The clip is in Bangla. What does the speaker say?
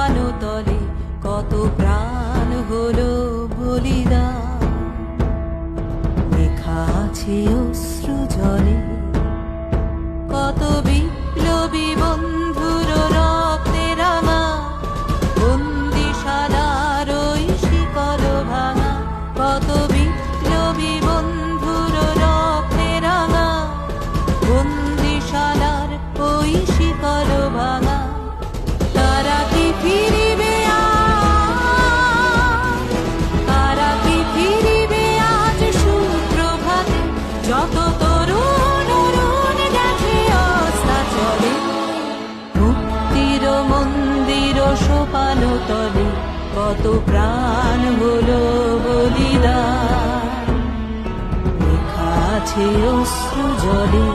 সোপানো তলে কত প্রাণ হলো বলিদান। লেখা আছে অশ্রু জলে কত বিপ্লবী বন্ধুর রক্তে রাঙা, বন্দিশালার ওই শিকল ভাঙা। কত বিপ্লবী বন্ধুর রক্তে রাঙা, বন্দিশালার ওই শিকল ভাঙা। তারা কি ফিরিবে আজ, তারা কি ফিরিবে আজ সুপ্রভাতে, যত তরুণ অরুণ গেছে অস্তাচলে। মুক্তির মন্দির সোপানো তলে কত প্রাণ হলো বলিদান। লেখা আছে অশ্রু জলে